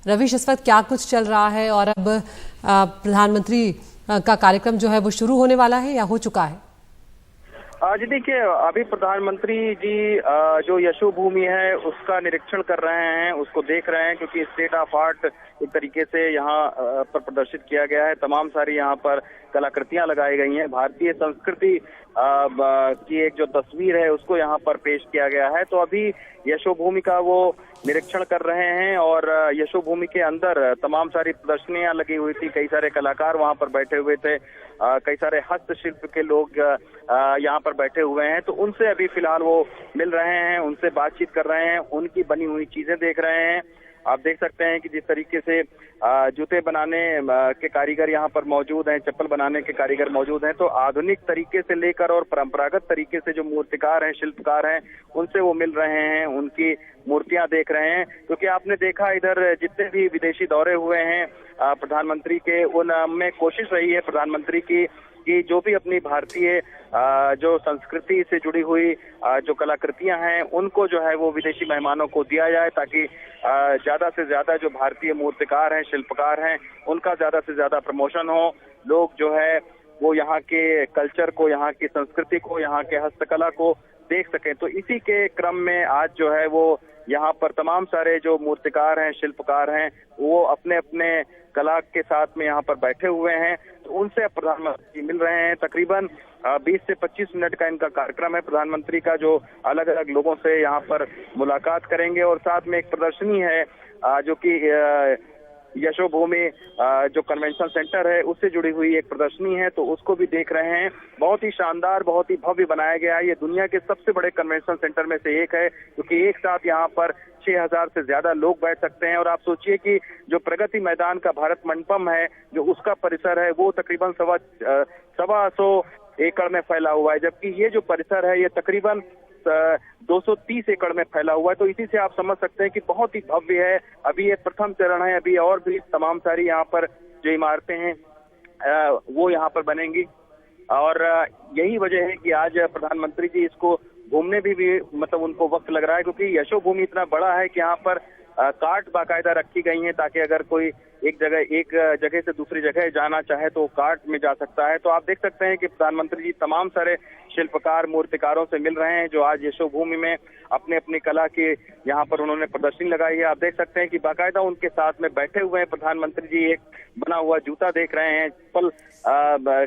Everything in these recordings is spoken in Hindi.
रविश, इस वक्त क्या कुछ चल रहा है और अब प्रधानमंत्री का कार्यक्रम जो है वो शुरू होने वाला है या हो चुका है? जी देखिए, अभी प्रधानमंत्री जी जो यशो भूमि है उसका निरीक्षण कर रहे हैं, उसको देख रहे हैं, क्योंकि स्टेट ऑफ आर्ट एक तरीके से यहाँ पर प्रदर्शित किया गया है। तमाम सारी यहाँ पर कलाकृतियां लगाई गई हैं। भारतीय संस्कृति की एक जो तस्वीर है उसको यहाँ पर पेश किया गया है। तो अभी यशो भूमि का वो निरीक्षण कर रहे हैं और यशो भूमि के अंदर तमाम सारी प्रदर्शनियां लगी हुई थी, कई सारे कलाकार वहां पर बैठे हुए थे, कई सारे हस्तशिल्प के लोग यहाँ पर बैठे हुए हैं। तो उनसे अभी फिलहाल वो मिल रहे हैं, उनसे बातचीत कर रहे हैं, उनकी बनी हुई चीजें देख रहे हैं। आप देख सकते हैं कि जिस तरीके से जूते बनाने के कारीगर यहाँ पर मौजूद हैं, चप्पल बनाने के कारीगर मौजूद हैं, तो आधुनिक तरीके से लेकर और परंपरागत तरीके से जो मूर्तिकार हैं, शिल्पकार हैं, उनसे वो मिल रहे हैं, उनकी मूर्तियां देख रहे हैं। क्योंकि आपने देखा इधर जितने भी विदेशी दौरे हुए हैं प्रधानमंत्री के, उनमें कोशिश रही है प्रधानमंत्री की कि जो भी अपनी भारतीय जो संस्कृति से जुड़ी हुई जो कलाकृतियां हैं उनको जो है वो विदेशी मेहमानों को दिया जाए, ताकि ज्यादा से ज्यादा जो भारतीय मूर्तिकार हैं, शिल्पकार हैं, उनका ज्यादा से ज्यादा प्रमोशन हो। लोग जो है वो यहाँ के कल्चर को, यहाँ की संस्कृति को, यहाँ के हस्तकला को देख सकें। तो इसी के क्रम में आज जो है वो यहाँ पर तमाम सारे जो मूर्तिकार हैं, शिल्पकार हैं, वो अपने अपने कला के साथ में यहाँ पर बैठे हुए हैं। तो उनसे प्रधानमंत्री मिल रहे हैं। तकरीबन 20 से 25 मिनट का इनका कार्यक्रम है प्रधानमंत्री का, जो अलग अलग लोगों से यहाँ पर मुलाकात करेंगे। और साथ में एक प्रदर्शनी है जो कि यशो भूमि जो कन्वेंशन सेंटर है उससे जुड़ी हुई एक प्रदर्शनी है, तो उसको भी देख रहे हैं। बहुत ही शानदार, बहुत ही भव्य बनाया गया है। ये दुनिया के सबसे बड़े कन्वेंशन सेंटर में से एक है, क्योंकि एक साथ यहाँ पर 6000 से ज्यादा लोग बैठ सकते हैं। और आप सोचिए कि जो प्रगति मैदान का भारत मंडपम है, जो उसका परिसर है, वो तकरीबन 125 एकड़ में फैला हुआ है, जबकि ये जो परिसर है ये तकरीबन 230 एकड़ में फैला हुआ है। तो इसी से आप समझ सकते हैं कि बहुत ही भव्य है। अभी ये प्रथम चरण है, अभी और भी तमाम सारी यहाँ पर जो इमारतें हैं वो यहाँ पर बनेंगी। और यही वजह है कि आज प्रधानमंत्री जी इसको घूमने भी मतलब उनको वक्त लग रहा है, क्योंकि यशो भूमि इतना बड़ा है कि यहाँ पर कार्ट बाकायदा रखी गई हैं, ताकि अगर कोई एक जगह से दूसरी जगह जाना चाहे तो कार्ट में जा सकता है। तो आप देख सकते हैं कि प्रधानमंत्री जी तमाम सारे शिल्पकार, मूर्तिकारों से मिल रहे हैं, जो आज यशो भूमि में अपने अपनी कला की यहाँ पर उन्होंने प्रदर्शनी लगाई है। आप देख सकते हैं कि बाकायदा उनके साथ में बैठे हुए हैं प्रधानमंत्री जी। एक बना हुआ जूता देख रहे हैं, चप्पल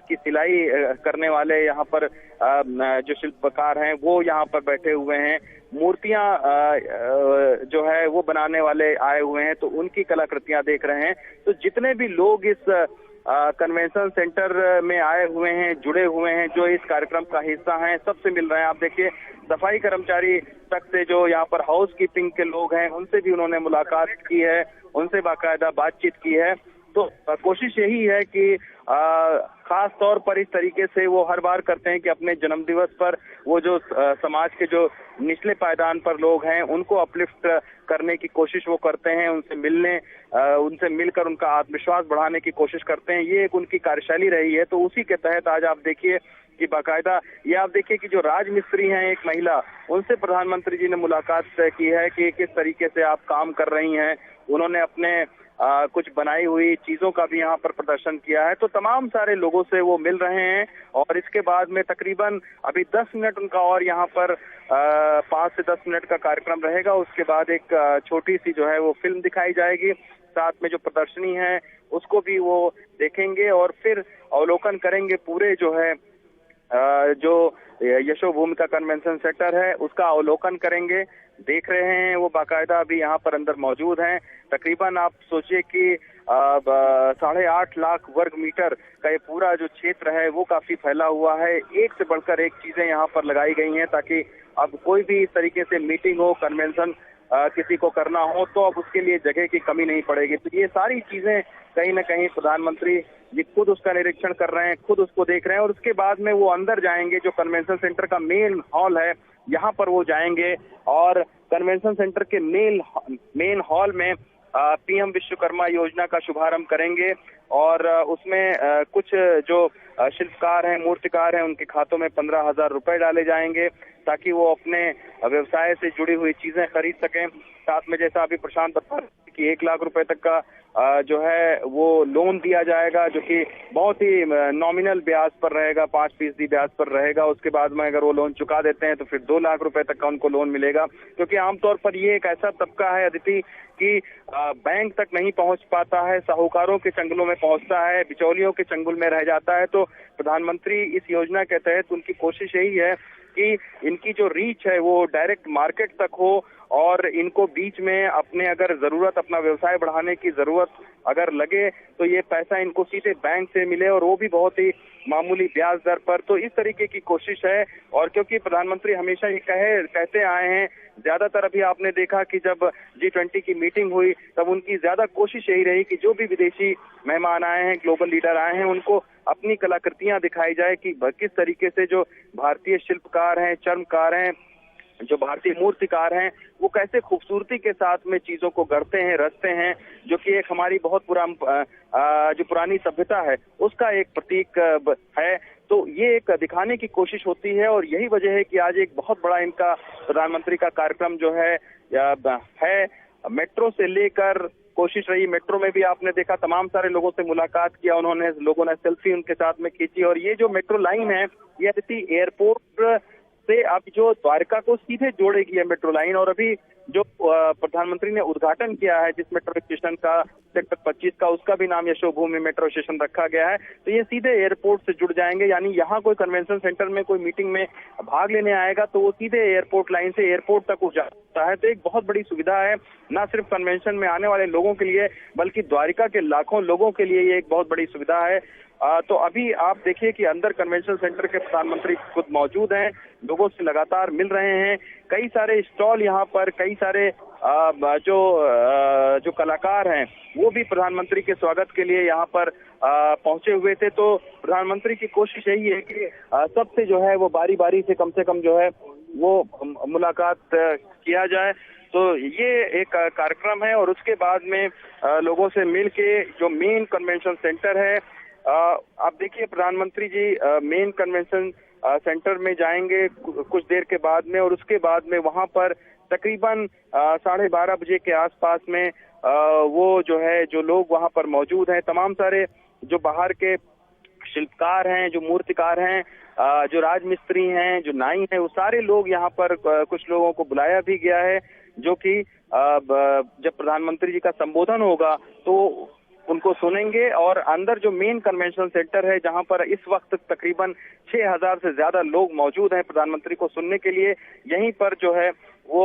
की सिलाई करने वाले यहाँ पर जो शिल्पकार हैं वो यहाँ पर बैठे हुए हैं। मूर्तियां जो है वो बनाने वाले आए हुए हैं, तो उनकी कलाकृतियां देख रहे हैं। तो जितने भी लोग इस कन्वेंशन सेंटर में आए हुए हैं, जुड़े हुए हैं, जो इस कार्यक्रम का हिस्सा हैं, सबसे मिल रहे हैं। आप देखिए, सफाई कर्मचारी तक से जो यहाँ पर हाउस कीपिंग के लोग हैं, उनसे भी उन्होंने मुलाकात की है, उनसे बाकायदा बातचीत की है। तो कोशिश यही है कि खास तौर पर इस तरीके से वो हर बार करते हैं कि अपने जन्मदिवस पर वो जो समाज के जो निचले पायदान पर लोग हैं उनको अपलिफ्ट करने की कोशिश वो करते हैं, उनसे मिलकर उनका आत्मविश्वास बढ़ाने की कोशिश करते हैं। ये एक उनकी कार्यशैली रही है। तो उसी के तहत आज आप देखिए कि बाकायदा ये आप देखिए कि जो राजमिस्त्री हैं, एक महिला, उनसे प्रधानमंत्री जी ने मुलाकात की है कि किस तरीके से आप काम कर रही हैं। उन्होंने अपने कुछ बनाई हुई चीजों का भी यहाँ पर प्रदर्शन किया है। तो तमाम सारे लोगों से वो मिल रहे हैं। और इसके बाद में तकरीबन अभी 10 मिनट उनका और यहाँ पर 5 से 10 मिनट का कार्यक्रम रहेगा। उसके बाद एक छोटी सी जो है वो फिल्म दिखाई जाएगी, साथ में जो प्रदर्शनी है उसको भी वो देखेंगे और फिर अवलोकन करेंगे पूरे जो है जो यशो भूमि का कन्वेंशन सेंटर है उसका अवलोकन करेंगे। देख रहे हैं वो बाकायदा अभी यहाँ पर अंदर मौजूद हैं। तकरीबन आप सोचिए कि 8.5 लाख वर्ग मीटर का ये पूरा जो क्षेत्र है वो काफी फैला हुआ है। एक से बढ़कर एक चीजें यहाँ पर लगाई गई हैं, ताकि अब कोई भी इस तरीके से मीटिंग हो, कन्वेंशन किसी को करना हो, तो अब उसके लिए जगह की कमी नहीं पड़ेगी। तो ये सारी चीजें कहीं ना कहीं प्रधानमंत्री जी खुद उसका निरीक्षण कर रहे हैं, खुद उसको देख रहे हैं। और उसके बाद में वो अंदर जाएंगे, जो कन्वेंशन सेंटर का मेन हॉल है यहाँ पर वो जाएंगे और कन्वेंशन सेंटर के मेन हॉल में पीएम विश्वकर्मा योजना का शुभारंभ करेंगे। और उसमें कुछ जो शिल्पकार हैं, मूर्तिकार हैं, उनके खातों में 15,000 रुपए डाले जाएंगे ताकि वो अपने व्यवसाय से जुड़ी हुई चीजें खरीद सकें। साथ में जैसा अभी प्रशांत बता रहे हैं कि 1 लाख रुपए तक का जो है वो लोन दिया जाएगा, जो कि बहुत ही नॉमिनल ब्याज पर रहेगा, 5% ब्याज पर रहेगा। उसके बाद में अगर वो लोन चुका देते हैं तो फिर 2 लाख रुपए तक का उनको लोन मिलेगा, क्योंकि आमतौर पर ये एक ऐसा तबका है अदिति कि बैंक तक नहीं पहुंच पाता है, साहूकारों के चंगुलों में पहुंचता है, बिचौलियों के चंगुल में रह जाता है। तो प्रधानमंत्री इस योजना के तहत उनकी कोशिश यही है कि इनकी जो रीच है वो डायरेक्ट मार्केट तक हो और इनको बीच में अपने अगर जरूरत, अपना व्यवसाय बढ़ाने की जरूरत अगर लगे तो ये पैसा इनको सीधे बैंक से मिले और वो भी बहुत ही मामूली ब्याज दर पर। तो इस तरीके की कोशिश है। और क्योंकि प्रधानमंत्री हमेशा ये कहते आए हैं, ज्यादातर अभी आपने देखा कि जब G20 की मीटिंग हुई तब उनकी ज्यादा कोशिश यही रही कि जो भी विदेशी मेहमान आए हैं, ग्लोबल लीडर आए हैं, उनको अपनी कलाकृतियां दिखाई जाए कि किस तरीके से जो भारतीय शिल्पकार हैं, चर्मकार हैं, जो भारतीय मूर्तिकार हैं, वो कैसे खूबसूरती के साथ में चीजों को गढ़ते हैं, रचते हैं, जो कि एक हमारी बहुत जो पुरानी सभ्यता है उसका एक प्रतीक है। तो ये एक दिखाने की कोशिश होती है और यही वजह है कि आज एक बहुत बड़ा इनका प्रधानमंत्री का कार्यक्रम जो है मेट्रो से लेकर कोशिश रही। मेट्रो में भी आपने देखा तमाम सारे लोगों से मुलाकात किया उन्होंने, लोगों ने सेल्फी उनके साथ में खींची। और ये जो मेट्रो लाइन है ये एयरपोर्ट से अब जो द्वारका को सीधे जोड़ेगी है मेट्रो लाइन। और अभी जो प्रधानमंत्री ने उद्घाटन किया है जिस मेट्रो स्टेशन का, सेक्टर 25 का, उसका भी नाम यशोभूमि मेट्रो स्टेशन रखा गया है। तो ये सीधे एयरपोर्ट से जुड़ जाएंगे, यानी यहाँ कोई कन्वेंशन सेंटर में कोई मीटिंग में भाग लेने आएगा तो वो सीधे एयरपोर्ट लाइन से एयरपोर्ट तक उठ जाता है। तो एक बहुत बड़ी सुविधा है, न सिर्फ कन्वेंशन में आने वाले लोगों के लिए बल्कि द्वारिका के लाखों लोगों के लिए ये एक बहुत बड़ी सुविधा है। तो अभी आप देखिए कि अंदर कन्वेंशन सेंटर के प्रधानमंत्री खुद मौजूद हैं, लोगों से लगातार मिल रहे हैं। कई सारे स्टॉल यहाँ पर, कई सारे जो कलाकार हैं वो भी प्रधानमंत्री के स्वागत के लिए यहाँ पर पहुंचे हुए थे। तो प्रधानमंत्री की कोशिश यही है कि सबसे जो है वो बारी बारी से कम जो है वो मुलाकात किया जाए। तो ये एक कार्यक्रम है और उसके बाद में लोगों से मिल के जो मेन कन्वेंशन सेंटर है, आप देखिए प्रधानमंत्री जी मेन कन्वेंशन सेंटर में जाएंगे कुछ देर के बाद में और उसके बाद में वहां पर तकरीबन 12:30 बजे के आसपास में वो जो है, जो लोग वहां पर मौजूद हैं, तमाम सारे जो बाहर के शिल्पकार हैं, जो मूर्तिकार हैं, जो राजमिस्त्री हैं, जो नाई हैं, वो सारे लोग यहाँ पर, कुछ लोगों को बुलाया भी गया है जो कि जब प्रधानमंत्री जी का संबोधन होगा तो उनको सुनेंगे। और अंदर जो मेन कन्वेंशन सेंटर है जहां पर इस वक्त तकरीबन 6,000 से ज्यादा लोग मौजूद हैं प्रधानमंत्री को सुनने के लिए, यहीं पर जो है वो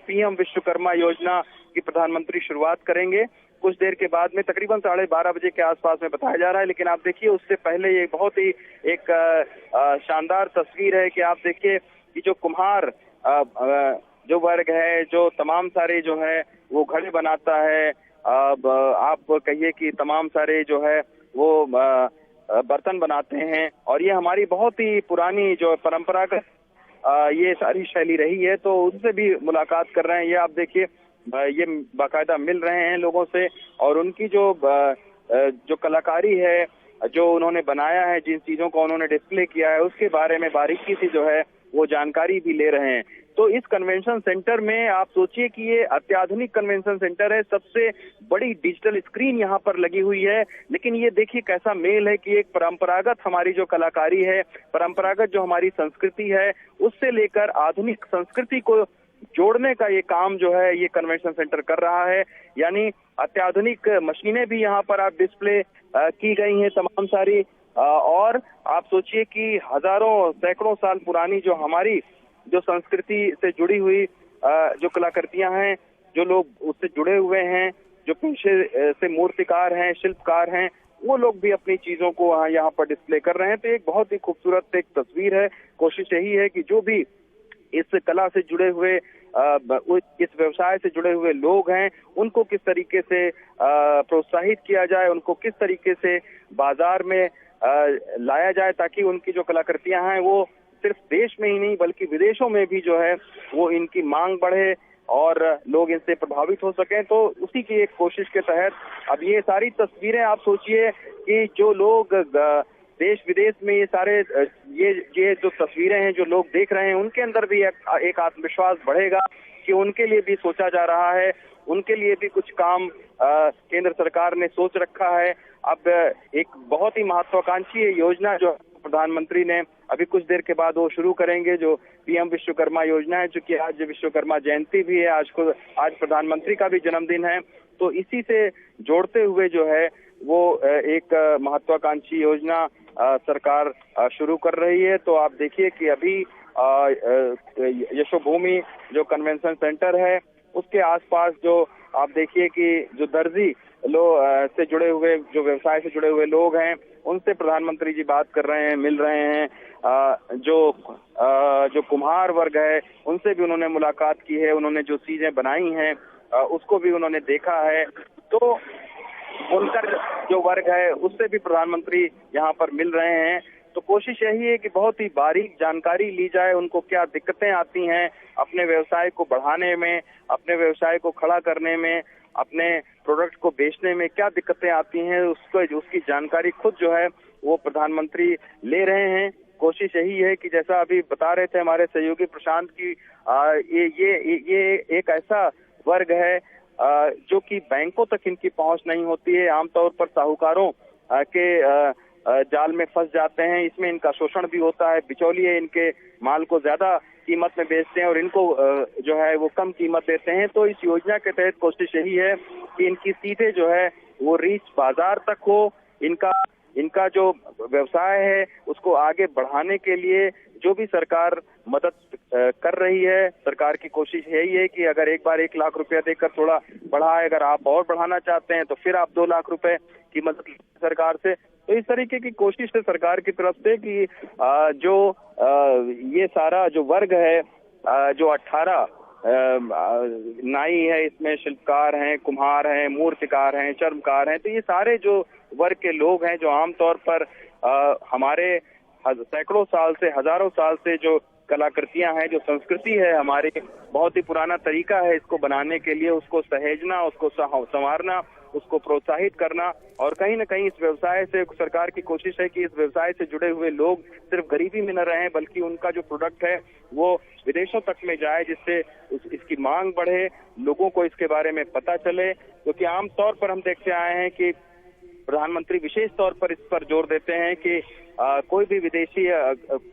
पीएम विश्वकर्मा योजना की प्रधानमंत्री शुरुआत करेंगे कुछ देर के बाद में, तकरीबन 12:30 बजे के आसपास में बताया जा रहा है। लेकिन आप देखिए उससे पहले ये बहुत ही एक शानदार तस्वीर है कि आप देखिए कि जो कुम्हार जो वर्ग है, जो तमाम सारे जो है वो घड़े बनाता है, आप कहिए कि तमाम सारे जो है वो बर्तन बनाते हैं और ये हमारी बहुत ही पुरानी जो परंपरागत ये सारी शैली रही है। तो उनसे भी मुलाकात कर रहे हैं। ये आप देखिए ये बाकायदा मिल रहे हैं लोगों से और उनकी जो कलाकारी है, जो उन्होंने बनाया है, जिन चीजों को उन्होंने डिस्प्ले किया है उसके बारे में बारीकी से जो है वो जानकारी भी ले रहे हैं। तो इस कन्वेंशन सेंटर में आप सोचिए कि ये अत्याधुनिक कन्वेंशन सेंटर है, सबसे बड़ी डिजिटल स्क्रीन यहाँ पर लगी हुई है। लेकिन ये देखिए कैसा मेल है कि एक परंपरागत हमारी जो कलाकारी है, परंपरागत जो हमारी संस्कृति है, उससे लेकर आधुनिक संस्कृति को जोड़ने का ये काम जो है ये कन्वेंशन सेंटर कर रहा है। यानी अत्याधुनिक मशीनें भी यहाँ पर आप डिस्प्ले की गई हैं तमाम सारी, और आप सोचिए कि हजारों सैकड़ों साल पुरानी जो हमारी जो संस्कृति से जुड़ी हुई जो कलाकृतियां हैं, जो लोग उससे जुड़े हुए हैं, जो पेशे से मूर्तिकार हैं, शिल्पकार हैं, वो लोग भी अपनी चीजों को यहाँ पर डिस्प्ले कर रहे हैं। तो एक बहुत ही खूबसूरत एक तस्वीर है। कोशिश यही है कि जो भी इस कला से जुड़े हुए, इस व्यवसाय से जुड़े हुए लोग हैं, उनको किस तरीके से प्रोत्साहित किया जाए, उनको किस तरीके से बाजार में लाया जाए ताकि उनकी जो कलाकृतियां हैं वो सिर्फ देश में ही नहीं बल्कि विदेशों में भी जो है वो इनकी मांग बढ़े और लोग इनसे प्रभावित हो सकें। तो उसी की एक कोशिश के तहत अब ये सारी तस्वीरें आप सोचिए कि जो लोग देश विदेश में ये सारे ये जो तस्वीरें हैं जो लोग देख रहे हैं, उनके अंदर भी एक आत्मविश्वास बढ़ेगा कि उनके लिए भी सोचा जा रहा है, उनके लिए भी कुछ काम केंद्र सरकार ने सोच रखा है। अब एक बहुत ही महत्वाकांक्षी योजना जो प्रधानमंत्री ने अभी कुछ देर के बाद वो शुरू करेंगे, जो पीएम विश्वकर्मा योजना है, चूंकि आज विश्वकर्मा जयंती भी है, आज प्रधानमंत्री का भी जन्मदिन है, तो इसी से जोड़ते हुए जो है वो एक महत्वाकांक्षी योजना सरकार शुरू कर रही है। तो आप देखिए कि अभी यशोभूमि जो कन्वेंशन सेंटर है उसके आसपास जो आप देखिए कि जो दर्जी से जुड़े हुए, जो व्यवसाय से जुड़े हुए लोग हैं, उनसे प्रधानमंत्री जी बात कर रहे हैं, मिल रहे हैं। जो कुम्हार वर्ग है उनसे भी उन्होंने मुलाकात की है, उन्होंने जो चीजें बनाई हैं उसको भी उन्होंने देखा है। तो उनका जो वर्ग है उससे भी प्रधानमंत्री यहाँ पर मिल रहे हैं। तो कोशिश यही है कि बहुत ही बारीक जानकारी ली जाए, उनको क्या दिक्कतें आती हैं अपने व्यवसाय को बढ़ाने में, अपने व्यवसाय को खड़ा करने में, अपने प्रोडक्ट को बेचने में क्या दिक्कतें आती हैं, उसकी जानकारी खुद जो है वो प्रधानमंत्री ले रहे हैं। कोशिश यही है कि जैसा अभी बता रहे थे हमारे सहयोगी प्रशांत की, ये एक ऐसा वर्ग है जो कि बैंकों तक इनकी पहुंच नहीं होती है, आमतौर पर साहूकारों के जाल में फंस जाते हैं। इसमें इनका शोषण भी होता है, बिचौलिए इनके माल को ज्यादा कीमत में बेचते हैं और इनको जो है वो कम कीमत देते हैं। तो इस योजना के तहत कोशिश यही है कि इनकी सीधे जो है वो रीच बाजार तक हो, इनका जो व्यवसाय है उसको आगे बढ़ाने के लिए जो भी सरकार मदद कर रही है, सरकार की कोशिश यही है कि अगर एक बार 1 लाख रुपया देकर थोड़ा बढ़ाए, अगर आप और बढ़ाना चाहते हैं तो फिर आप 2 लाख रुपए की मदद सरकार से। तो इस तरीके की कोशिश है सरकार की तरफ से कि ये सारा जो वर्ग है, जो 18 नाई है, इसमें शिल्पकार हैं, कुम्हार हैं, मूर्तिकार हैं, चर्मकार हैं, तो ये सारे जो वर्ग के लोग हैं जो आमतौर पर हमारे सैकड़ों साल से, हजारों साल से जो कलाकृतियां हैं, जो संस्कृति है हमारी, बहुत ही पुराना तरीका है इसको बनाने के लिए, उसको सहेजना, उसको संवारना, उसको प्रोत्साहित करना। और कहीं ना कहीं इस व्यवसाय से सरकार की कोशिश है कि इस व्यवसाय से जुड़े हुए लोग सिर्फ गरीबी में न रहें, बल्कि उनका जो प्रोडक्ट है वो विदेशों तक में जाए, जिससे इसकी मांग बढ़े, लोगों को इसके बारे में पता चले। क्योंकि आमतौर पर हम देखते आए हैं कि प्रधानमंत्री विशेष तौर पर इस पर जोर देते हैं कि कोई भी विदेशी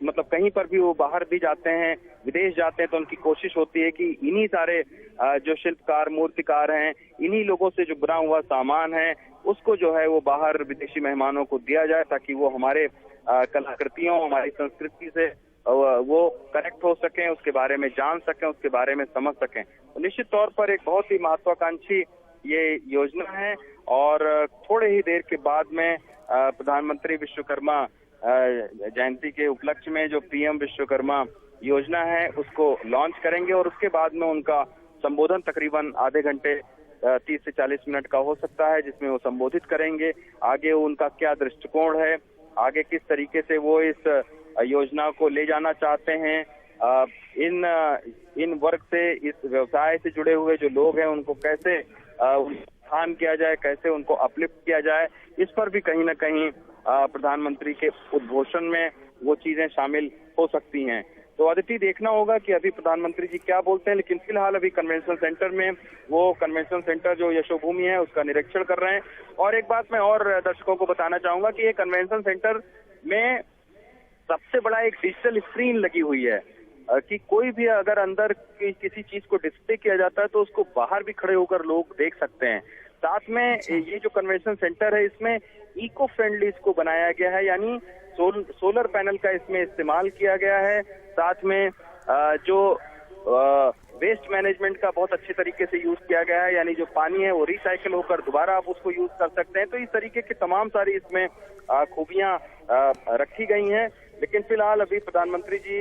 मतलब कहीं पर भी वो बाहर भी जाते हैं, विदेश जाते हैं, तो उनकी कोशिश होती है कि इन्हीं सारे जो शिल्पकार, मूर्तिकार हैं, इन्हीं लोगों से जो बना हुआ सामान है उसको जो है वो बाहर विदेशी मेहमानों को दिया जाए, ताकि वो हमारे कलाकृतियों, हमारी संस्कृति से वो कनेक्ट हो सकें, उसके बारे में जान सकें, उसके बारे में समझ सकें। तो निश्चित तौर पर एक बहुत ही महत्वाकांक्षी ये योजना है और थोड़े ही देर के बाद में प्रधानमंत्री विश्वकर्मा जयंती के उपलक्ष्य में जो पीएम विश्वकर्मा योजना है उसको लॉन्च करेंगे और उसके बाद में उनका संबोधन तकरीबन आधे घंटे 30 से 40 मिनट का हो सकता है, जिसमें वो संबोधित करेंगे। आगे उनका क्या दृष्टिकोण है, आगे किस तरीके से वो इस योजना को ले जाना चाहते हैं, इन वर्ग से, इस व्यवसाय से जुड़े हुए जो लोग हैं उनको कैसे उत्थान किया जाए, कैसे उनको अपलिफ्ट किया जाए, इस पर भी कहीं ना कहीं प्रधानमंत्री के उद्घोषण में वो चीजें शामिल हो सकती हैं। तो अदिति, देखना होगा कि अभी प्रधानमंत्री जी क्या बोलते हैं, लेकिन फिलहाल अभी कन्वेंशन सेंटर में, वो कन्वेंशन सेंटर जो यशोभूमि है उसका निरीक्षण कर रहे हैं। और एक बात मैं और दर्शकों को बताना चाहूंगा कि ये कन्वेंशन सेंटर में सबसे बड़ा एक डिजिटल स्क्रीन लगी हुई है कि कोई भी अगर अंदर किसी चीज को डिस्प्ले किया जाता है तो उसको बाहर भी खड़े होकर लोग देख सकते हैं। साथ में ये जो कन्वेंशन सेंटर है इसमें इको फ्रेंडली इसको बनाया गया है, यानी सोलर पैनल का इसमें इस्तेमाल किया गया है। साथ में जो वेस्ट मैनेजमेंट का बहुत अच्छे तरीके से यूज किया गया है, यानी जो पानी है वो रिसाइकिल होकर दोबारा आप उसको यूज कर सकते हैं। तो इस तरीके की तमाम सारी इसमें खूबियां रखी गई हैं। लेकिन फिलहाल अभी प्रधानमंत्री जी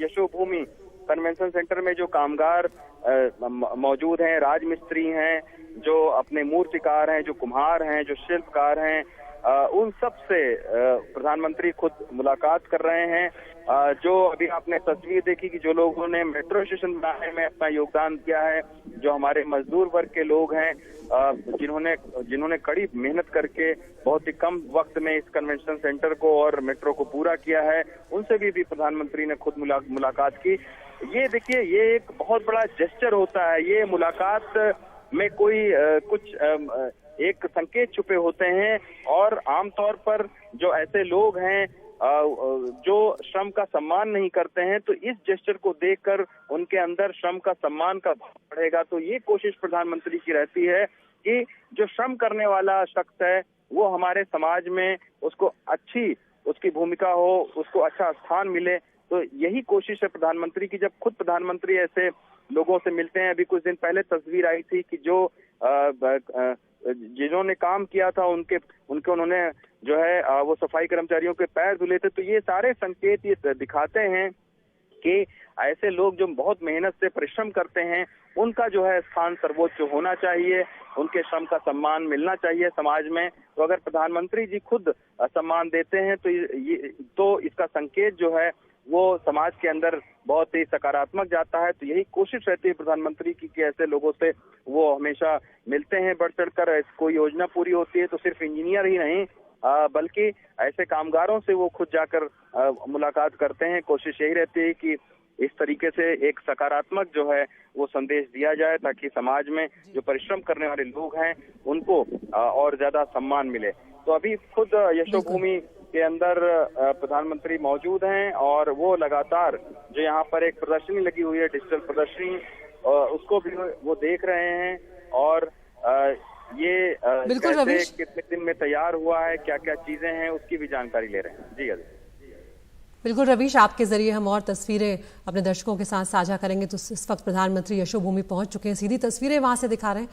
यशोभूमि कन्वेंशन सेंटर में जो कामगार मौजूद हैं, राजमिस्त्री हैं, जो अपने मूर्तिकार हैं, जो कुम्हार हैं, जो शिल्पकार हैं, उन सब से प्रधानमंत्री खुद मुलाकात कर रहे हैं। जो अभी आपने तस्वीर देखी कि जो लोगों ने मेट्रो स्टेशन बनाने में अपना योगदान दिया है, जो हमारे मजदूर वर्ग के लोग हैं, जिन्होंने कड़ी मेहनत करके बहुत ही कम वक्त में इस कन्वेंशन सेंटर को और मेट्रो को पूरा किया है, उनसे भी प्रधानमंत्री ने खुद मुलाकात की। ये देखिए, ये एक बहुत बड़ा जेस्चर होता है। ये मुलाकात में कोई कुछ एक संकेत छुपे होते हैं, और आमतौर पर जो ऐसे लोग हैं जो श्रम का सम्मान नहीं करते हैं, तो इस जेस्चर को देखकर उनके अंदर श्रम का सम्मान का भाव बढ़ेगा। तो ये कोशिश प्रधानमंत्री की रहती है कि जो श्रम करने वाला शख्स है वो हमारे समाज में उसको अच्छी उसकी भूमिका हो, उसको अच्छा स्थान मिले। तो यही कोशिश है प्रधानमंत्री की। जब खुद प्रधानमंत्री ऐसे लोगों से मिलते हैं, अभी कुछ दिन पहले तस्वीर आई थी कि जो जिन्होंने काम किया था उनके उन्होंने जो है वो सफाई कर्मचारियों के पैर धुले थे। तो ये सारे संकेत ये दिखाते हैं कि ऐसे लोग जो बहुत मेहनत से परिश्रम करते हैं, उनका जो है स्थान सर्वोच्च होना चाहिए, उनके श्रम का सम्मान मिलना चाहिए समाज में। तो अगर प्रधानमंत्री जी खुद सम्मान देते हैं तो इसका संकेत जो है वो समाज के अंदर बहुत ही सकारात्मक जाता है। तो यही कोशिश रहती है प्रधानमंत्री की कि ऐसे लोगों से वो हमेशा मिलते हैं, बढ़ चढ़कर। कोई योजना पूरी होती है तो सिर्फ इंजीनियर ही नहीं बल्कि ऐसे कामगारों से वो खुद जाकर मुलाकात करते हैं। कोशिश यही रहती है कि इस तरीके से एक सकारात्मक जो है वो संदेश दिया जाए, ताकि समाज में जो परिश्रम करने वाले लोग हैं उनको और ज्यादा सम्मान मिले। तो अभी खुद यशोभूमि के अंदर प्रधानमंत्री मौजूद हैं, और वो लगातार जो यहाँ पर एक प्रदर्शनी लगी हुई है, डिजिटल प्रदर्शनी, उसको भी वो देख रहे हैं। और ये बिल्कुल रवीश, कितने दिन में तैयार हुआ है, क्या क्या चीजें हैं, उसकी भी जानकारी ले रहे हैं। जी बिल्कुल रवीश, आपके जरिए हम और तस्वीरें अपने दर्शकों के साथ साझा करेंगे। तो इस वक्त प्रधानमंत्री यशोभूमि पहुंच चुके हैं, सीधी तस्वीरें वहां से दिखा रहे हैं।